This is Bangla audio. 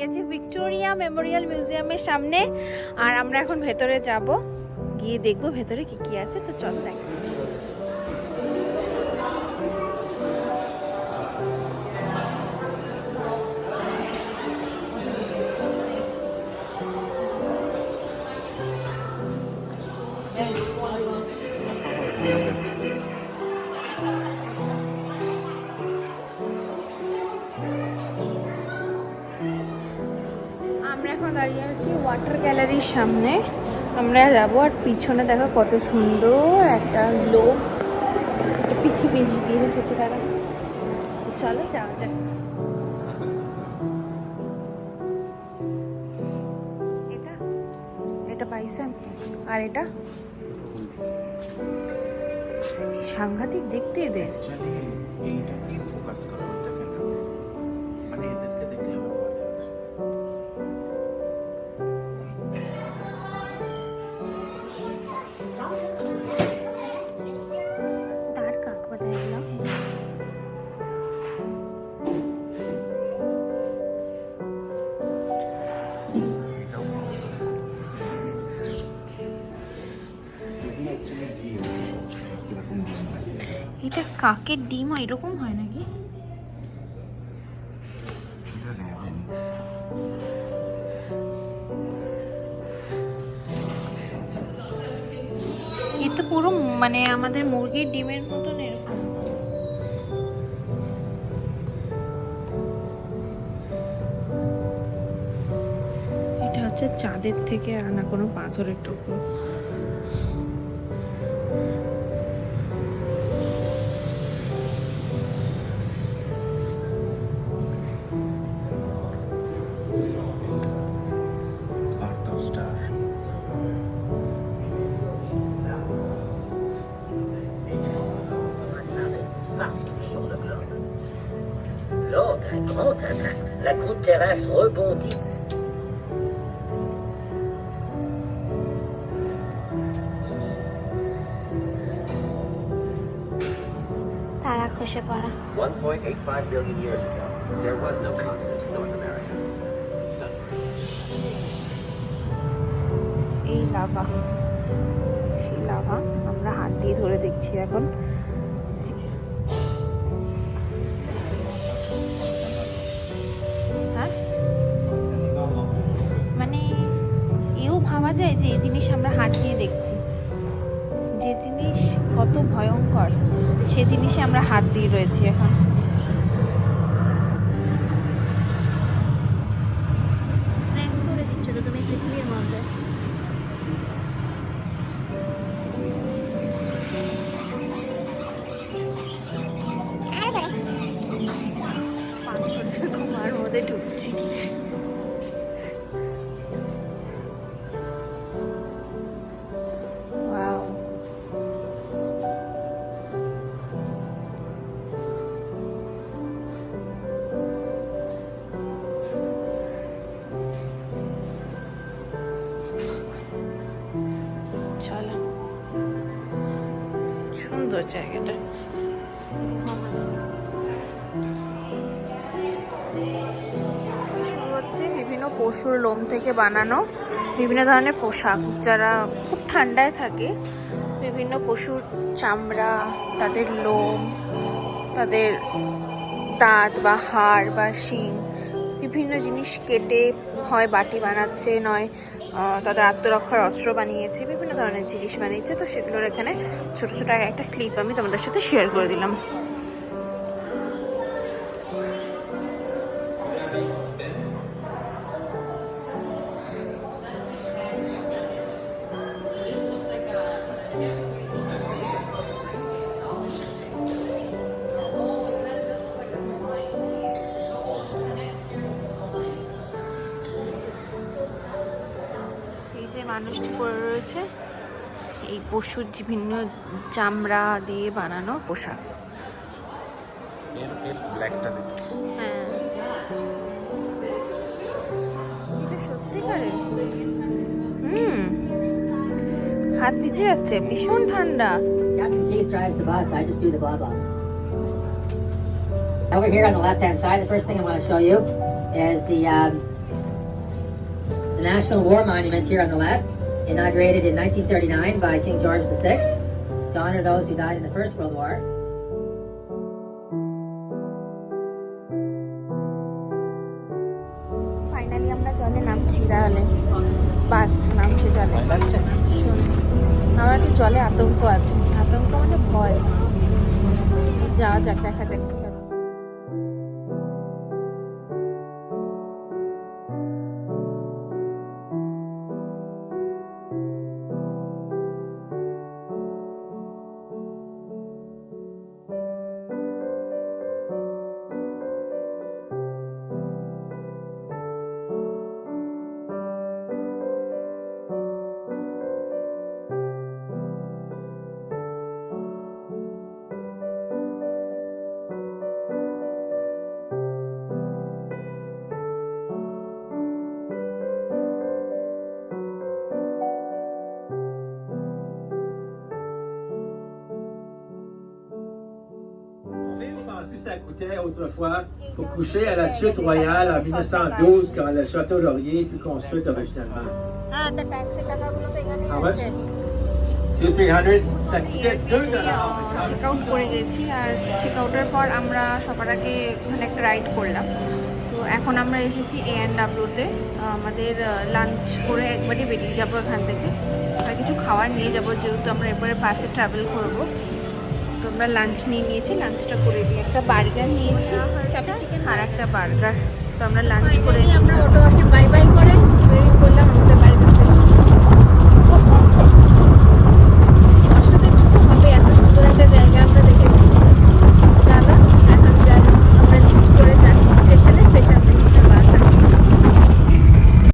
দাঁড়িয়ে আছি ভিক্টোরিয়া মেমোরিয়াল মিউজিয়ামের সামনে। আর আমরা এখন ভেতরে যাব, গিয়ে দেখবো ভেতরে কি কি আছে। তো চল দেখ। আমরা এখন দাঁড়িয়ে আছি ওয়াটার গ্যালারির সামনে। আমরা যাবো, আর পিছনে দেখো কত সুন্দর একটা গ্লোব, পৃথিবী ঢেকে রেখেছে তারা। চলো যাওয়া যাক। এটা এটা পাইছেন, আর এটা সাংঘাতিক দেখতে এদের। তার কাক বাদায় গেলাম। এটা কাকের ডিম এরকম হয় নাকি? এ তো পুরো মানে আমাদের মুরগির ডিমের মতন এরকম। এটা হচ্ছে চাঁদের থেকে আনা কোনো পাথরের টুকরো। Lors d'un grand impact, la croûte terrestre rebondit. তারা খসে পড়া। 1.85 billion years ago, there was no continent of North America. এই লাভা, সেই লাভা আমরা হাত দিয়ে ধরে দেখছি এখন। হ্যাঁ, মানে এও ভাবা যায় যে এই জিনিস আমরা হাত দিয়ে দেখছি, যে জিনিস কত ভয়ঙ্কর সে জিনিসে আমরা হাত দিয়ে রয়েছি এখন। প্রেম করে দিচ্ছ তো তুমি পৃথিবীর মধ্যে। কুমার মধ্যে ঢুকছি। Wow. চলো, সুন্দর জায়গাটা। শুরু হচ্ছে বিভিন্ন পশুর লোম থেকে বানানো বিভিন্ন ধরনের পোশাক। যারা খুব ঠান্ডায় থাকে, বিভিন্ন পশুর চামড়া, তাদের লোম, তাদের দাঁত বা হাড় বা শিং, বিভিন্ন জিনিস কেটে হয় বাটি বানাচ্ছে, নয় তাদের আত্মরক্ষার অস্ত্র বানিয়েছে, বিভিন্ন ধরনের জিনিস বানিয়েছে। তো সেগুলোর এখানে ছোট ছোট একটা ক্লিপ আমি তোমাদের সাথে শেয়ার করে দিলাম। মানুষটি পরে রয়েছে এই পশুর বিভিন্ন চামড়া দিয়ে বানানো পোশাক। হ্যাঁ, সত্যিকারের। হাত ভিজে যাচ্ছে, ভীষণ ঠান্ডা। Captain Keith drives the bus, I just do the blah blah. Over here on the left hand side, the first thing I want to show you is the The National War Monument here on the left, inaugurated in 1939 by King George VI to honor those who died in the First World War. Finally আমরা জলে নামছি, তাহলে বাস নামছে জলে। শোন, আমার একটু জলে আতঙ্ক আছে, আতঙ্ক মানে ভয়। যাওয়া যাক, দেখা যাক কি হচ্ছে। Ça coûtait autrefois pour coucher à la suite royale en 1912 quand le château Laurier fut construit originalement. হ্যাঁ, the ট্যাক্সের টাকাগুলো তো এখানে How much? আছে। 200-300. Ça coûtait $2. চেক আউট করে গেছি, আর চেক আউটের পর আমরা সবার আগে ওখানে একটা রাইড করলাম। তো এখন আমরা এসেছি A&W-তে, আমাদের লাঞ্চ করে একবারই বেরিয়ে যাবো এখান থেকে। আর কিছু খাবার নিয়ে যাবো, যেহেতু আমরা এরপরে বাসে ট্রাভেল করবো। তো আমরা লাঞ্চ নিয়ে নিয়েছি, লাঞ্চটা করে দিই। একটা বার্গার নিয়েছি, চাপি চিকেন আর একটা বার্গার। তো আমরা লাঞ্চ করে আমরা অটোকে বাই বাই করে বেরিয়ে পড়লাম আমাদের